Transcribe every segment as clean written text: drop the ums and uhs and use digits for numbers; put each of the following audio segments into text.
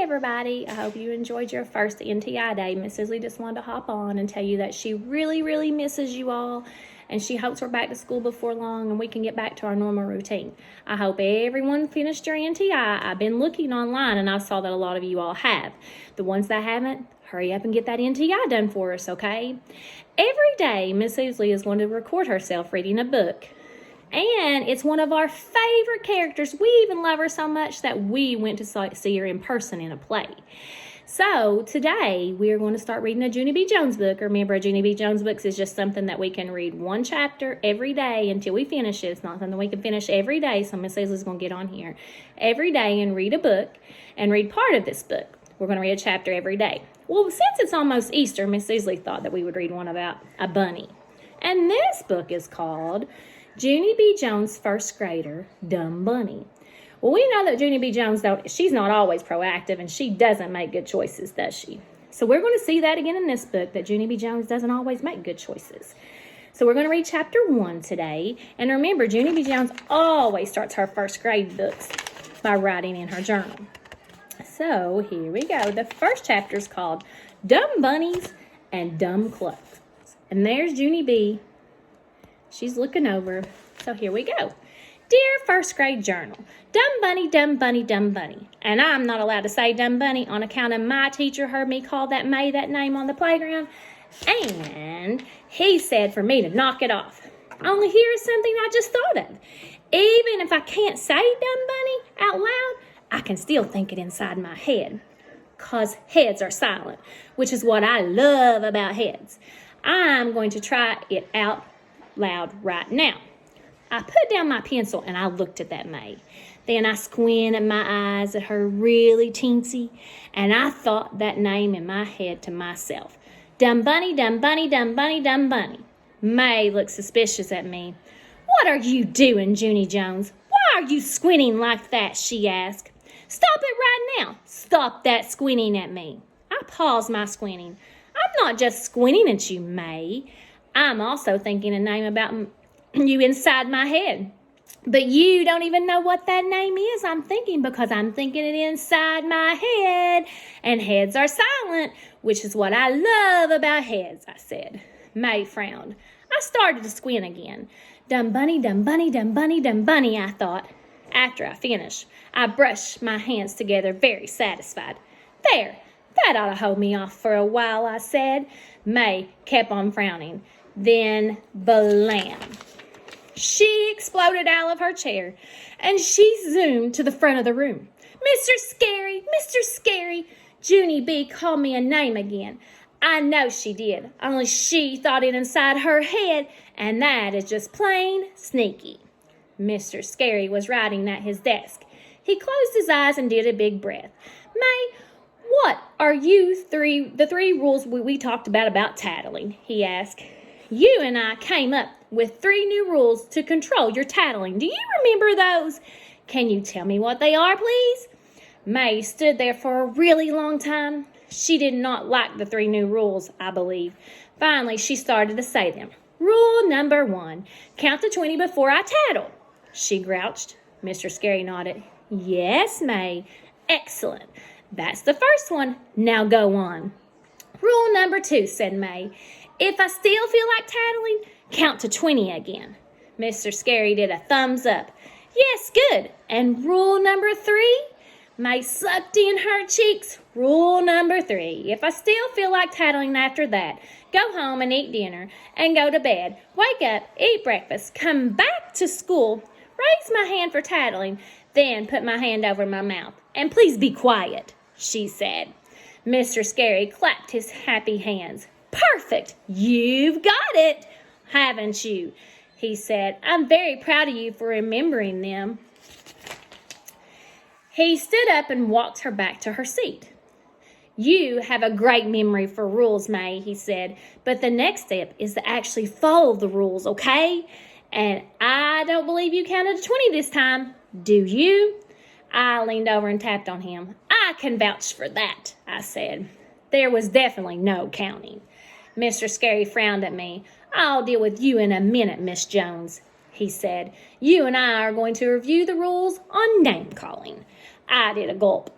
everybody. I hope you enjoyed your first NTI day. Miss Isley just wanted to hop on and tell you that she really, really misses you all, and she hopes we're back to school before long and we can get back to our normal routine. I hope everyone finished your NTI. I've been looking online and I saw that a lot of you all have. The ones that haven't, hurry up and get that NTI done for us, okay? Every day, Miss Isley is going to record herself reading a book. And it's one of our favorite characters. We even love her so much that we went to see her in person in a play. So today we're going to start reading a Junie B. Jones book. Remember, a Junie B. Jones book is just something that we can read one chapter every day until we finish it. It's not something we can finish every day. So Miss Isley's going to get on here every day and read a book and read part of this book. We're going to read a chapter every day. Well, since it's almost Easter, Miss Isley thought that we would read one about a bunny. And this book is called Junie B. Jones' First Grader, Dumb Bunny. Well, we know that Junie B. Jones, though, she's not always proactive and she doesn't make good choices, does she? So we're going to see that again in this book, that Junie B. Jones doesn't always make good choices. So we're going to read chapter 1 today. And remember, Junie B. Jones always starts her first grade books by writing in her journal. So here we go. The first chapter is called Dumb Bunnies and Dumb Clothes. And there's Junie B. She's looking over. So here we go. Dear first grade journal, dumb bunny, dumb bunny, dumb bunny. And I'm not allowed to say dumb bunny on account of my teacher heard me call that name on the playground. And he said for me to knock it off. Only here's something I just thought of. Even if I can't say dumb bunny out loud, I can still think it inside my head. 'Cause heads are silent, which is what I love about heads. I'm going to try it out loud right now. I put down my pencil and I looked at that May. Then I squinted my eyes at her really teensy, and I thought that name in my head to myself. Dumb bunny, dumb bunny, dumb bunny, dumb bunny. May looked suspicious at me. What are you doing, Junie Jones? Why are you squinting like that? She asked. Stop it right now. Stop that squinting at me. I paused my squinting. I'm not just squinting at you, May. I'm also thinking a name about you inside my head. But you don't even know what that name is, I'm thinking, because I'm thinking it inside my head. And heads are silent, which is what I love about heads, I said. May frowned. I started to squint again. Dumb bunny, dumb bunny, dumb bunny, dumb bunny, I thought. After I finished, I brushed my hands together, very satisfied. There, that ought to hold me off for a while, I said. May kept on frowning. Then, blam. She exploded out of her chair, and she zoomed to the front of the room. Mr. Scary, Mr. Scary, Junie B. called me a name again. I know she did, only she thought it inside her head, and that is just plain sneaky. Mr. Scary was writing at his desk. He closed his eyes and did a big breath. May, what are the three rules we talked about tattling? He asked. You and I came up with 3 new rules to control your tattling. Do you remember those? Can you tell me what they are, please? May stood there for a really long time. She did not like the 3 new rules, I believe. Finally, she started to say them. Rule number 1, count to 20 before I tattle. She grouched. Mr. Scary nodded. Yes, May. Excellent. That's the first one. Now go on. Rule number 2, said May. If I still feel like tattling, count to 20 again. Mr. Scary did a thumbs up. Yes, good. And rule number 3? May sucked in her cheeks. Rule number 3. If I still feel like tattling after that, go home and eat dinner and go to bed. Wake up, eat breakfast, come back to school, raise my hand for tattling, then put my hand over my mouth. And please be quiet, she said. Mr. Scary clapped his happy hands. Perfect! You've got it, haven't you? He said. I'm very proud of you for remembering them. He stood up and walked her back to her seat. You have a great memory for rules, May, he said, but the next step is to actually follow the rules, okay? And I don't believe you counted to 20 this time, do you? I leaned over and tapped on him. I can vouch for that, I said. There was definitely no counting. Mr. Scary frowned at me. I'll deal with you in a minute, Miss Jones, he said. You and I are going to review the rules on name calling. I did a gulp.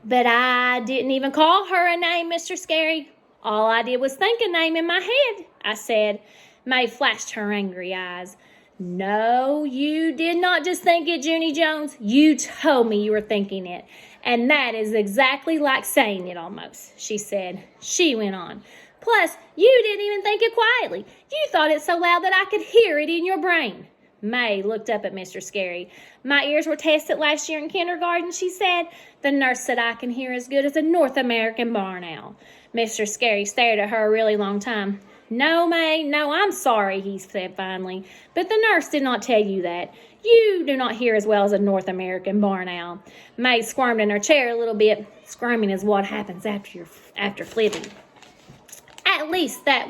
But I didn't even call her a name, Mr. Scary. All I did was think a name in my head, I said. May flashed her angry eyes. No, you did not just think it, Junie Jones. You told me you were thinking it. And that is exactly like saying it almost, she said. She went on. Plus, you didn't even think it quietly. You thought it so loud that I could hear it in your brain. May looked up at Mr. Scary. My ears were tested last year in kindergarten, she said. The nurse said I can hear as good as a North American barn owl. Mr. Scary stared at her a really long time. No, May, no, I'm sorry, he said finally. But the nurse did not tell you that. You do not hear as well as a North American barn owl. May squirmed in her chair a little bit. Squirming is what happens after flipping. At least that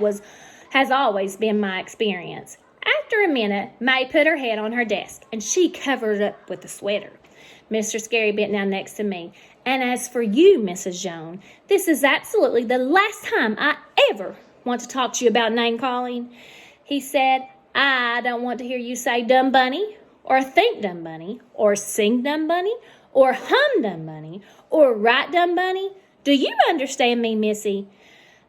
has always been my experience. After a minute, May put her head on her desk, and she covered it up with a sweater. Mr. Scary bent down next to me. And as for you, Mrs. Jones, this is absolutely the last time I ever want to talk to you about name-calling. He said, I don't want to hear you say dumb bunny, or think dumb bunny, or sing dumb bunny, or hum dumb bunny, or write dumb bunny. Do you understand me, Missy?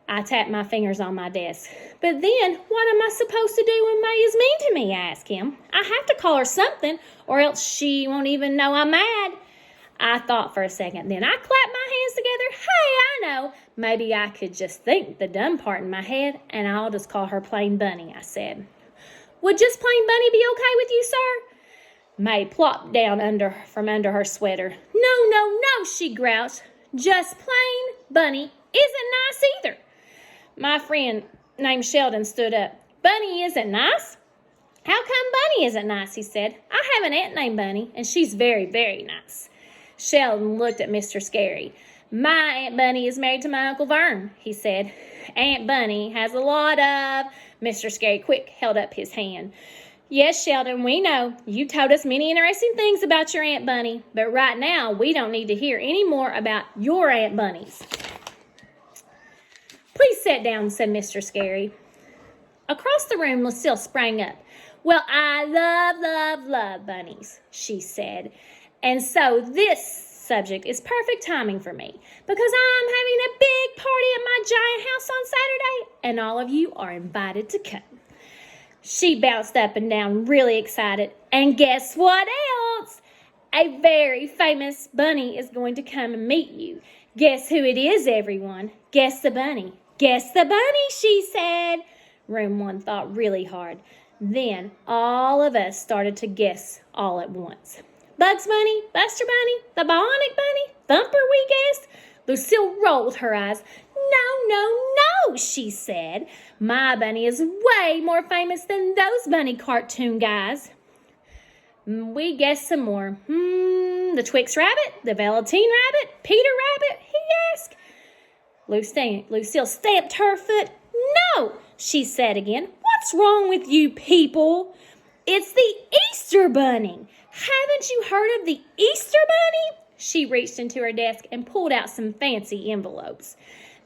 I tapped my fingers on my desk. But then, what am I supposed to do when May is mean to me, I asked him. I have to call her something, or else she won't even know I'm mad. I thought for a second. Then I clapped my hands together. Hey, I know. Maybe I could just think the dumb part in my head, and I'll just call her Plain Bunny, I said. Would just Plain Bunny be okay with you, sir? May plopped down from under her sweater. No, she groused. Just Plain Bunny isn't nice either. My friend named Sheldon stood up. Bunny isn't nice? How come Bunny isn't nice, he said. I have an aunt named Bunny, and she's very, very nice. Sheldon looked at Mr. Scary. My Aunt Bunny is married to my Uncle Vern, he said. Aunt Bunny has a lot of... Mr. Scary quick held up his hand. Yes, Sheldon, we know. You told us many interesting things about your Aunt Bunny, but right now we don't need to hear any more about your Aunt Bunnies. Please sit down, said Mr. Scary. Across the room, Lucille sprang up. Well, I love bunnies, she said. And so this subject is perfect timing for me because I'm having a big party at my giant house on Saturday, and all of you are invited to come. She bounced up and down, really excited. And guess what else? A very famous bunny is going to come and meet you. Guess who it is, everyone? Guess the bunny. Guess the bunny, she said. Room 1 thought really hard. Then all of us started to guess all at once. Bugs Bunny, Buster Bunny, the Bionic Bunny, Thumper, we guessed. Lucille rolled her eyes. No, she said. My bunny is way more famous than those bunny cartoon guys. We guessed some more. The Twix Rabbit, the Velveteen Rabbit, Peter Rabbit, he asked. Lucille stamped her foot. No, she said again. What's wrong with you people? It's the Easter Bunny. Haven't you heard of the Easter Bunny? She reached into her desk and pulled out some fancy envelopes.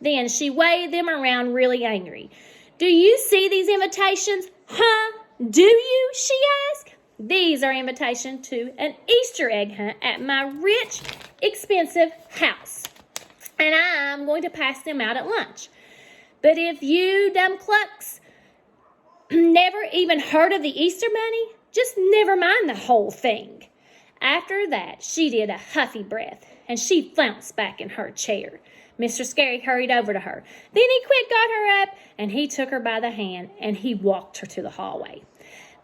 Then she waved them around really angry. Do you see these invitations? Huh? Do you? She asked. These are invitations to an Easter egg hunt at my rich, expensive house. And I'm going to pass them out at lunch. But if you dumb clucks never even heard of the Easter Bunny, just never mind the whole thing. After that, she did a huffy breath, and she flounced back in her chair. Mr. Scary hurried over to her. Then he quick got her up, and he took her by the hand, and he walked her to the hallway.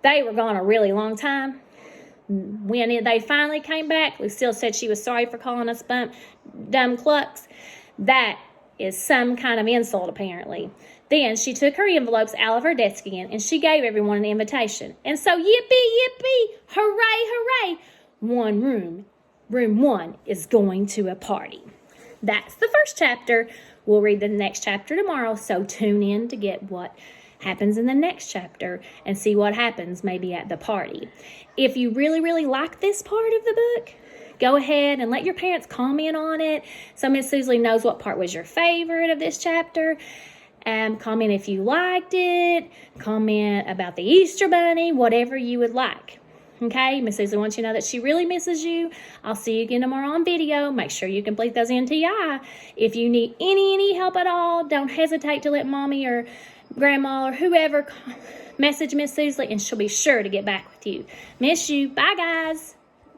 They were gone a really long time. When they finally came back, Lucille said she was sorry for calling us dumb clucks. That is some kind of insult, apparently. Then she took her envelopes out of her desk again, and she gave everyone an invitation. And so, yippee, hooray, room 1 is going to a party. That's the first chapter. We'll read the next chapter tomorrow, so tune in to get what happens in the next chapter and see what happens maybe at the party. If you really, really like this part of the book, go ahead and let your parents comment on it so Miss Susie knows what part was your favorite of this chapter. Comment if you liked it. Comment about the Easter Bunny, whatever you would like. Okay, Miss Susie wants you to know that she really misses you. I'll see you again tomorrow on video. Make sure you complete those NTI. If you need any help at all, don't hesitate to let mommy or grandma or whoever message Miss Susie, and she'll be sure to get back with you. Miss you. Bye, guys.